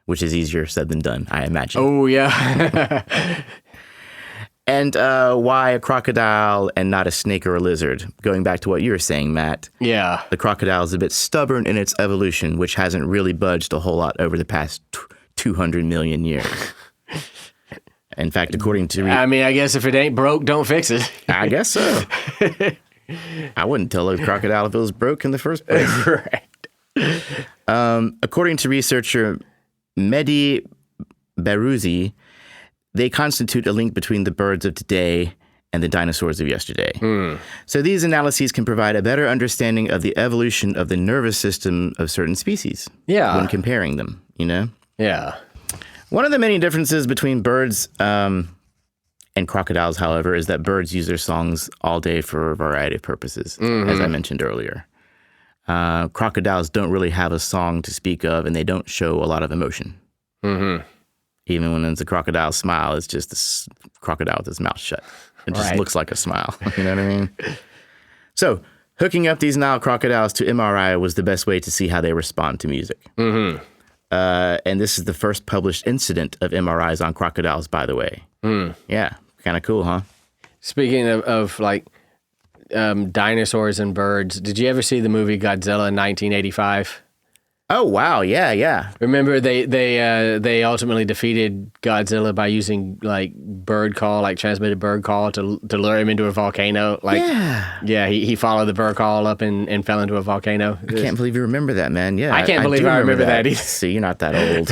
which is easier said than done, I imagine. Oh, yeah. And why a crocodile and not a snake or a lizard? Going back to what you were saying, Matt. Yeah. The crocodile is a bit stubborn in its evolution, which hasn't really budged a whole lot over the past 200 million years. In fact, according to... I mean, I guess if it ain't broke, don't fix it. I guess so. I wouldn't tell a crocodile if it was broke in the first place. Right. According to researcher Mehdi Berrouzi, they constitute a link between the birds of today and the dinosaurs of yesterday. So these analyses can provide a better understanding of the evolution of the nervous system of certain species when comparing them, you know? Yeah. One of the many differences between birds and crocodiles, however, is that birds use their songs all day for a variety of purposes, as I mentioned earlier. Crocodiles don't really have a song to speak of, and they don't show a lot of emotion. Even when it's a crocodile smile, it's just a crocodile with his mouth shut. It just looks like a smile. You know what I mean? So hooking up these Nile crocodiles to MRI was the best way to see how they respond to music. And this is the first published incident of MRIs on crocodiles, by the way. Yeah, kind of cool, huh? Speaking of like dinosaurs and birds, did you ever see the movie Godzilla in 1985? Oh, wow. Yeah, yeah. Remember they ultimately defeated Godzilla by using like transmitted bird call to lure him into a volcano. Like, yeah, he followed the bird call up and fell into a volcano. I can't believe you remember that, man. Yeah, I can't believe I remember that either. See, you're not that old.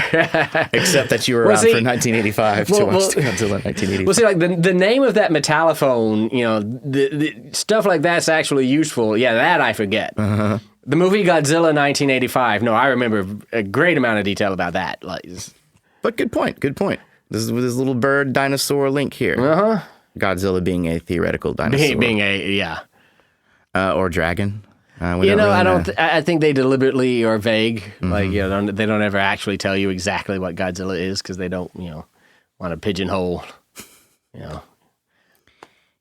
Except that you were around for 1985 to watch Godzilla in 1985. Well, see, like the name of that metallophone, you know, the stuff like that's actually useful. Yeah, that I forget. The movie Godzilla 1985. No, I remember a great amount of detail about that. Like, but good point. Good point. This is with this little bird dinosaur link here. Godzilla being a theoretical dinosaur. Being a or dragon. I think they deliberately are vague. Like, you know, they don't ever actually tell you exactly what Godzilla is because they don't, you know, want to pigeonhole. You know,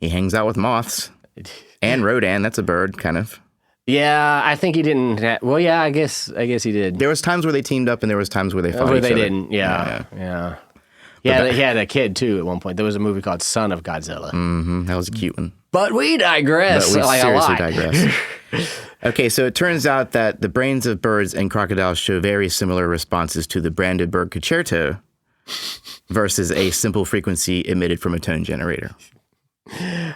he hangs out with moths and Rodan. That's a bird, kind of. Yeah, I think he didn't. Well, yeah, I guess he did. There was times where they teamed up, and there was times where they fought each other. Where they didn't. Yeah. Yeah, he had a kid too at one point. There was a movie called Son of Godzilla. That was a cute one. But we digress. Seriously digress. Okay, so it turns out that the brains of birds and crocodiles show very similar responses to the Brandenburg concerto versus a simple frequency emitted from a tone generator.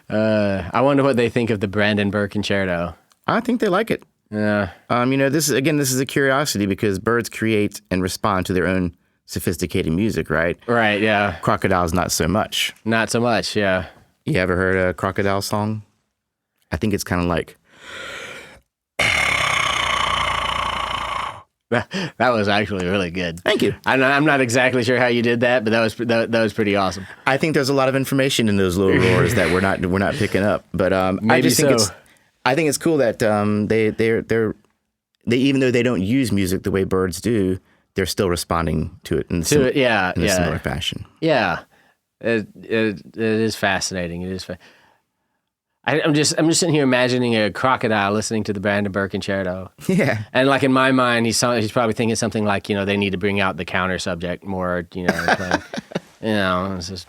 I wonder what they think of the Brandenburg concerto. I think they like it. Yeah. You know, this is a curiosity because birds create and respond to their own sophisticated music, right? Right, yeah. Crocodiles, not so much. Not so much, yeah. You ever heard a crocodile song? I think it's kind of like... That was actually really good. Thank you. I'm not exactly sure how you did that, but that was pretty awesome. I think there's a lot of information in those little roars that we're not picking up. But I think it's cool that they even though they don't use music the way birds do, they're still responding to it in a similar fashion. Yeah, it is fascinating. It is. I'm just sitting here imagining a crocodile listening to the Brandenburg concerto. Yeah, and like in my mind, he's probably thinking something like, you know, they need to bring out the counter subject more. You know, like, you know, it's just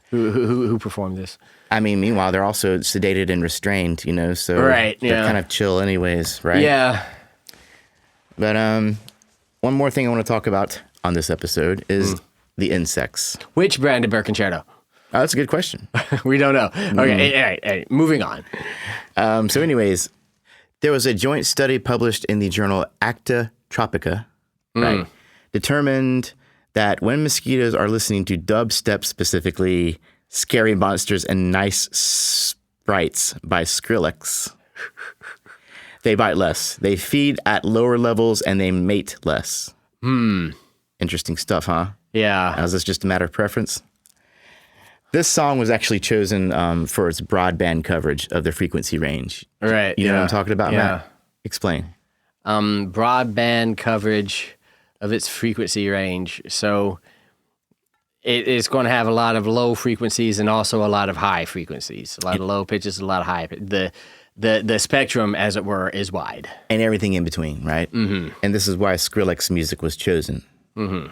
who performed this. I mean, meanwhile, they're also sedated and restrained, you know, so they're kind of chill anyways, right? Yeah. But one more thing I want to talk about on this episode is the insects. Which Brandenburg concerto? Oh, that's a good question. We don't know. Okay, all right, moving on. So anyways, There was a joint study published in the journal Acta Tropica, right? Determined that when mosquitoes are listening to dubstep, specifically Scary Monsters and Nice Sprites by Skrillex, they bite less. They feed at lower levels and they mate less. Interesting stuff, huh? Yeah. Now, is this just a matter of preference? This song was actually chosen for its broadband coverage of the frequency range. Right. You know what I'm talking about, Yeah. Matt? Explain. Broadband coverage of its frequency range. So it's going to have a lot of low frequencies and also a lot of high frequencies. A lot of low pitches, a lot of high. The spectrum, as it were, is wide. And everything in between, right? Mm-hmm. And this is why Skrillex music was chosen. Mm-hmm.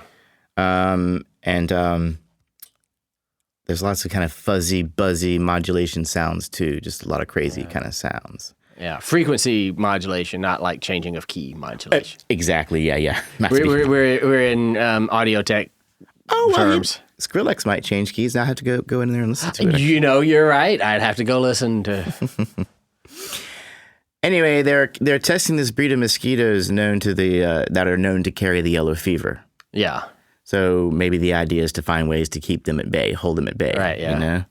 There's lots of kind of fuzzy, buzzy modulation sounds too. Just a lot of crazy kind of sounds. Yeah, frequency modulation, not like changing of key modulation. Exactly. Yeah. We're in audio tech terms. Yeah. Skrillex might change keys. Now I have to go in there and listen to it. You know, you're right. I'd have to go listen to. Anyway, they're testing this breed of mosquitoes that are known to carry the yellow fever. Yeah. So maybe the idea is to find ways to keep them at bay, hold them at bay. Right. Yeah. You know,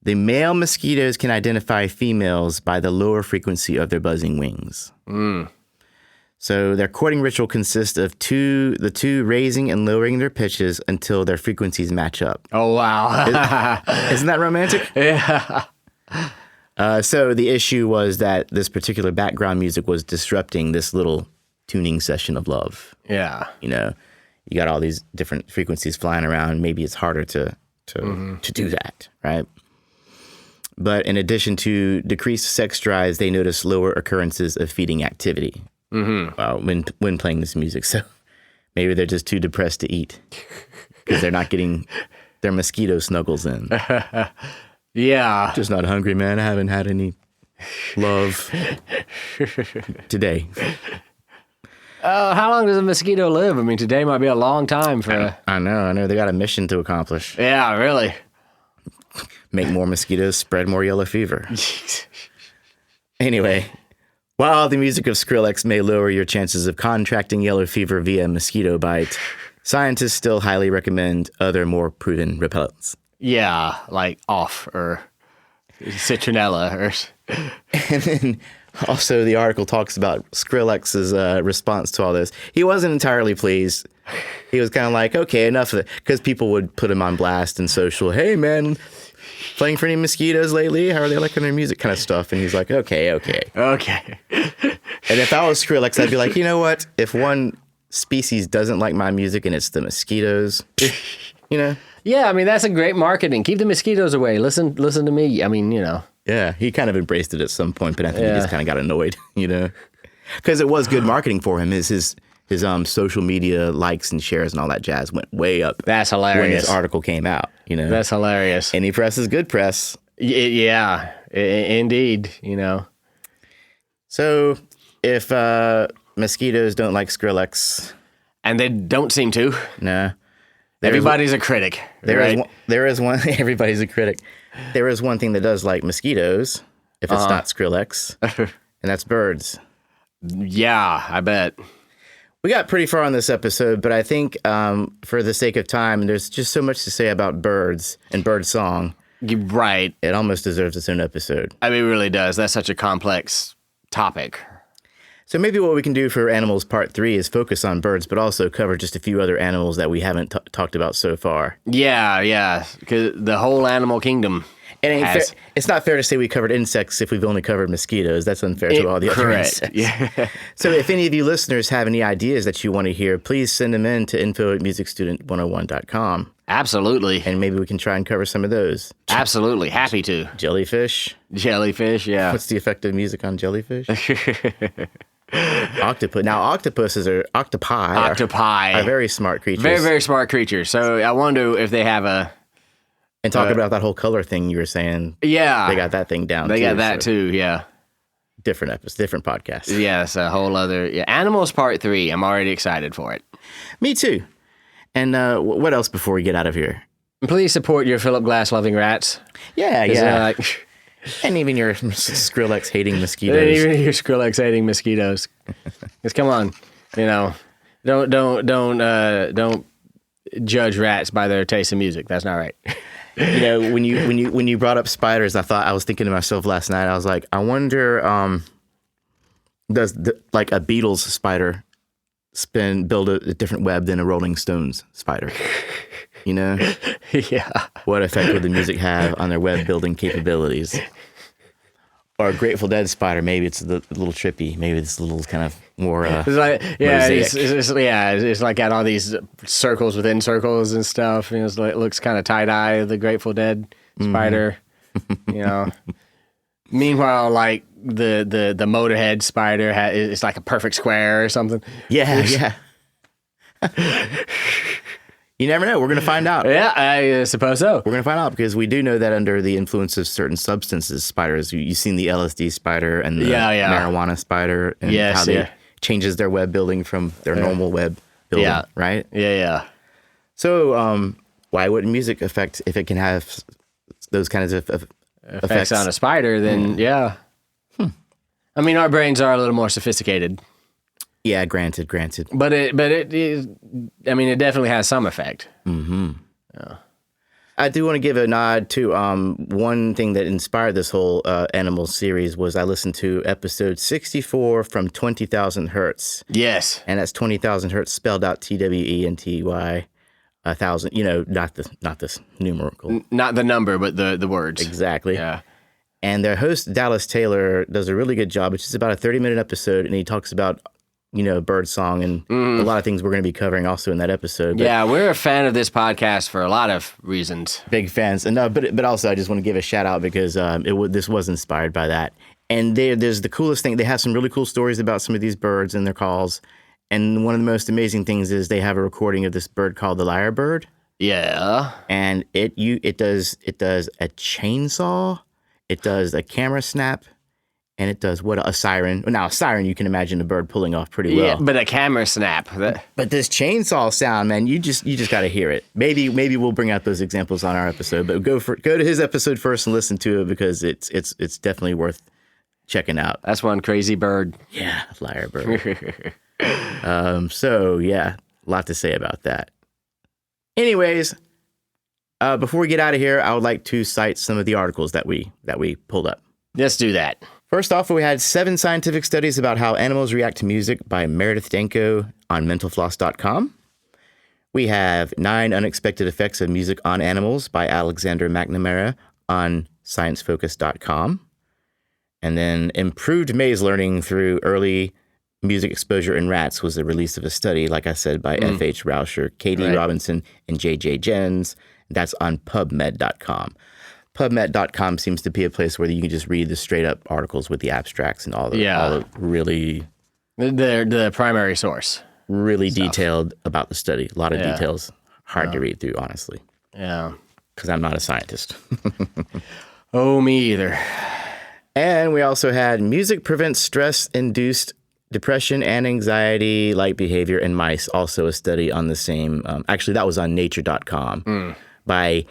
the male mosquitoes can identify females by the lower frequency of their buzzing wings. So their courting ritual consists of the two raising and lowering their pitches until their frequencies match up. Oh wow! Isn't that romantic? Yeah. So the issue was that this particular background music was disrupting this little tuning session of love. Yeah. You know, you got all these different frequencies flying around. Maybe it's harder to do that, right? But in addition to decreased sex drives, they noticed lower occurrences of feeding activity when playing this music. So maybe they're just too depressed to eat because they're not getting their mosquito snuggles in. Yeah. Just not hungry, man. I haven't had any love today. How long does a mosquito live? I mean, today might be a long time for. I know. They got a mission to accomplish. Yeah, really. Make more mosquitoes, spread more yellow fever. Anyway, while the music of Skrillex may lower your chances of contracting yellow fever via mosquito bite, scientists still highly recommend other more proven repellents. Yeah, like off or citronella or. And then also the article talks about Skrillex's response to all this. He wasn't entirely pleased. He was kind of like, okay, enough of it. Because people would put him on blast in social. Hey, man, playing for any mosquitoes lately? How are they liking their music kind of stuff? And he's like, okay. And if I was Skrillex, I'd be like, you know what? If one species doesn't like my music and it's the mosquitoes, you know? Yeah, I mean, that's a great marketing. Keep the mosquitoes away. Listen to me. I mean, you know. Yeah, he kind of embraced it at some point, but I think he just kind of got annoyed, you know? Because it was good marketing for him. His social media likes and shares and all that jazz went way up. That's hilarious. When this article came out, you know? That's hilarious. Any press is good press. Yeah, indeed, you know. So if mosquitoes don't like Skrillex. And they don't seem to. No. Everybody's a critic. There is one. Everybody's a critic. There is one thing that does like mosquitoes, if it's not Skrillex, and that's birds. Yeah, I bet. We got pretty far on this episode, but I think for the sake of time, there's just so much to say about birds and bird song. Right. It almost deserves its own episode. I mean, it really does. That's such a complex topic. So maybe what we can do for Animals Part 3 is focus on birds, but also cover just a few other animals that we haven't talked about so far. Yeah, because the whole animal kingdom. It's not fair to say we covered insects if we've only covered mosquitoes. That's unfair to all the other insects. Yeah. So if any of you listeners have any ideas that you want to hear, please send them in to info@musicstudent101.com. Absolutely. And maybe we can try and cover some of those. Absolutely. Happy to. Jellyfish, yeah. What's the effect of music on jellyfish? Octopus. Now, octopi are very smart creatures. Very, very smart creatures. So I wonder if they have a... And talking about that whole color thing you were saying. Yeah. They got that thing down, They got that, too, yeah. Different episode, different podcast. Yes, a whole other... Yeah. Animals Part 3. I'm already excited for it. Me too. And what else before we get out of here? Please support your Philip Glass loving rats. Yeah. And even your Skrillex hating mosquitoes. And even your Skrillex hating mosquitoes. Because come on, don't judge rats by their taste in music. That's not right. When you brought up spiders, I was thinking to myself last night. I was like, I wonder, does like a Beatles spider build a different web than a Rolling Stones spider? Yeah. What effect would the music have on their web building capabilities? Or a Grateful Dead spider, maybe it's a little trippy. Maybe it's a little kind of more it's like it's like got all these circles within circles and stuff. It looks kind of tie-dye, the Grateful Dead spider. Meanwhile, like the Motorhead spider it's like a perfect square or something. Yeah. You never know. We're going to find out. Yeah, I suppose so. We're going to find out because we do know that under the influence of certain substances, spiders, you've seen the LSD spider and the marijuana spider and how they changes their web building from their normal web building, right? Yeah. So why wouldn't music affect, if it can have those kinds of effects on a spider, then I mean, our brains are a little more sophisticated. Yeah, granted. But it definitely has some effect. Mm-hmm. Yeah. I do want to give a nod to one thing that inspired this whole animal series was I listened to episode 64 from 20,000 Hertz. Yes. And that's 20,000 Hertz spelled out TWENTY 1,000. Not this numerical. Not the number, but the words. Exactly. Yeah. And their host Dallas Taylor does a really good job. It's just about a 30-minute episode, and he talks about bird song and a lot of things we're going to be covering also in that episode. But yeah, we're a fan of this podcast for a lot of reasons. Big fans. And but also I just want to give a shout out because this was inspired by that. And there's the coolest thing. They have some really cool stories about some of these birds and their calls. And one of the most amazing things is they have a recording of this bird called the lyrebird. Yeah. And it does a chainsaw, it does a camera snap, and it does a siren. Now, a siren, you can imagine a bird pulling off pretty well. Yeah, but a camera snap. But this chainsaw sound, man, you just got to hear it. Maybe we'll bring out those examples on our episode. But go to his episode first and listen to it because it's definitely worth checking out. That's one crazy bird. Yeah, lyrebird. So yeah, a lot to say about that. Anyways, before we get out of here, I would like to cite some of the articles that we pulled up. Let's do that. First off, we had 7 scientific studies about how animals react to music by Meredith Danko on mentalfloss.com. We have 9 unexpected effects of music on animals by Alexander McNamara on sciencefocus.com. And then improved maze learning through early music exposure in rats was the release of a study, like I said, by F.H. Rauscher, Katie Robinson, and J.J. Jens. That's on PubMed.com. PubMed.com seems to be a place where you can just read the straight up articles with the abstracts and all the really... The primary source. Really stuff. Detailed about the study. A lot of details. Hard to read through, honestly. Yeah. Because I'm not a scientist. Oh, me either. And we also had music prevents stress-induced depression and anxiety-like behavior in mice. Also a study on the same... actually, that was on nature.com by...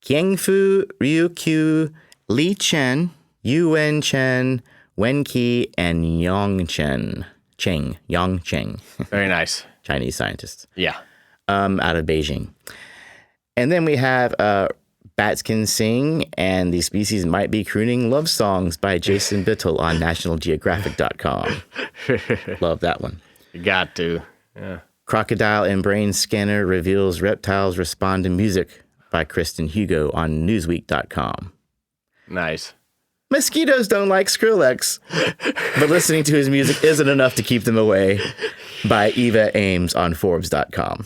Qiangfu, Ryukyu, Li Chen, Yuwen Chen, Wen Qi, and Yang Cheng. Very nice. Chinese scientists. Yeah. Out of Beijing. And then we have Bats Can Sing, and These Species Might Be Crooning Love Songs by Jason Bittel on nationalgeographic.com. Love that one. You got to. Yeah. Crocodile and Brain Scanner Reveals Reptiles Respond to Music by Kristen Hugo on Newsweek.com. Nice. Mosquitoes don't like Skrillex, but listening to his music isn't enough to keep them away by Eva Ames on Forbes.com.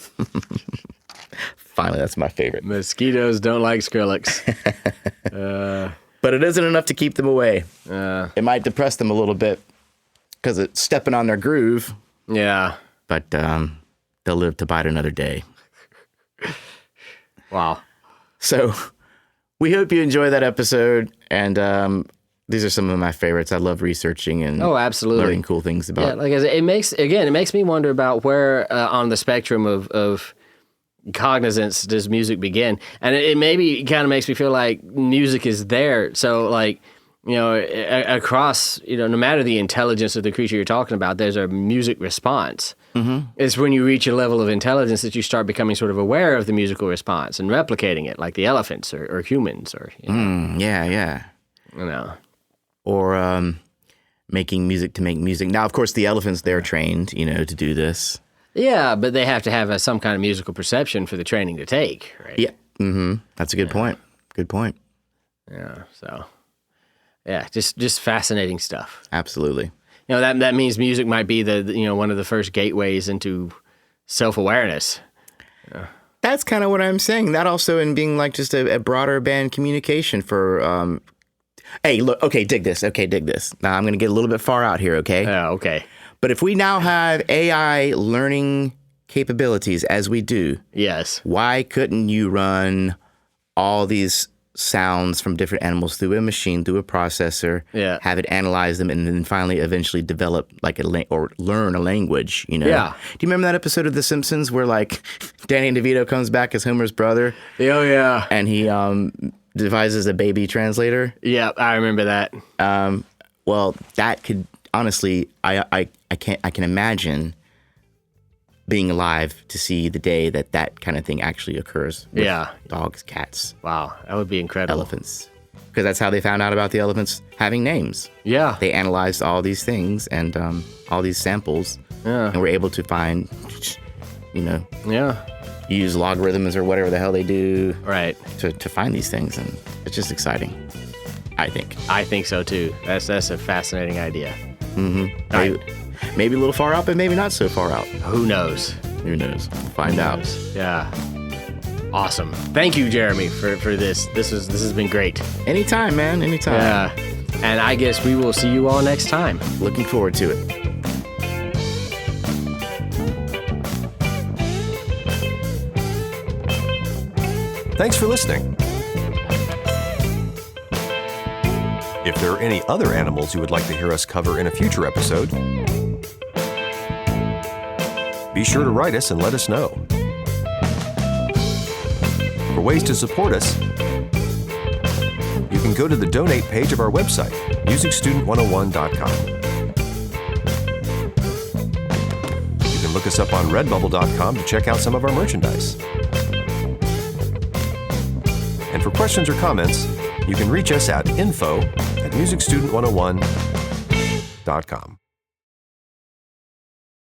Finally, that's my favorite. Mosquitoes don't like Skrillex. But it isn't enough to keep them away. It might depress them a little bit because it's stepping on their groove. Yeah. But they'll live to bite another day. Wow. So we hope you enjoy that episode. And these are some of my favorites. I love researching and absolutely learning cool things about. Yeah, like it makes me wonder about where on the spectrum of cognizance does music begin, and it maybe kind of makes me feel like music is there. So like across, no matter the intelligence of the creature you're talking about, there's a music response. Mm-hmm. It's when you reach a level of intelligence that you start becoming sort of aware of the musical response and replicating it, like the elephants or humans or, Yeah. Or making music to make music. Now, of course, the elephants, they're trained, to do this. Yeah, but they have to have some kind of musical perception for the training to take, right? Yeah. Mm-hmm. That's a good point. Good point. Yeah, so... Yeah, just fascinating stuff. Absolutely. That means music might be the one of the first gateways into self-awareness. That's kind of what I'm saying. That also in being like just a broader band communication for. Hey, look. Okay, dig this. Now I'm going to get a little bit far out here. Okay. Yeah. Okay. But if we now have AI learning capabilities as we do, yes. Why couldn't you run all these sounds from different animals through a machine, through a processor, have it analyze them, and then finally eventually develop like or learn a language, Yeah. Do you remember that episode of The Simpsons where like Danny DeVito comes back as Homer's brother? Oh, yeah. And he devises a baby translator? Yeah, I remember that. Well, that could, honestly, I can imagine being alive to see the day that kind of thing actually occurs. With dogs, cats. Wow, that would be incredible. Elephants. Because that's how they found out about the elephants having names. Yeah. They analyzed all these things and all these samples. Yeah. And were able to find, Yeah. use logarithms or whatever the hell they do. Right. To find these things. And it's just exciting, I think. I think so too. That's a fascinating idea. Mm-hmm. Maybe a little far out, but maybe not so far out. Who knows? We'll find out. Yeah. Awesome. Thank you, Jeremy, for this. This has been great. Anytime, man. Anytime. Yeah. And I guess we will see you all next time. Looking forward to it. Thanks for listening. If there are any other animals you would like to hear us cover in a future episode, be sure to write us and let us know. For ways to support us, you can go to the donate page of our website, musicstudent101.com. You can look us up on redbubble.com to check out some of our merchandise. And for questions or comments, you can reach us at info@musicstudent101.com.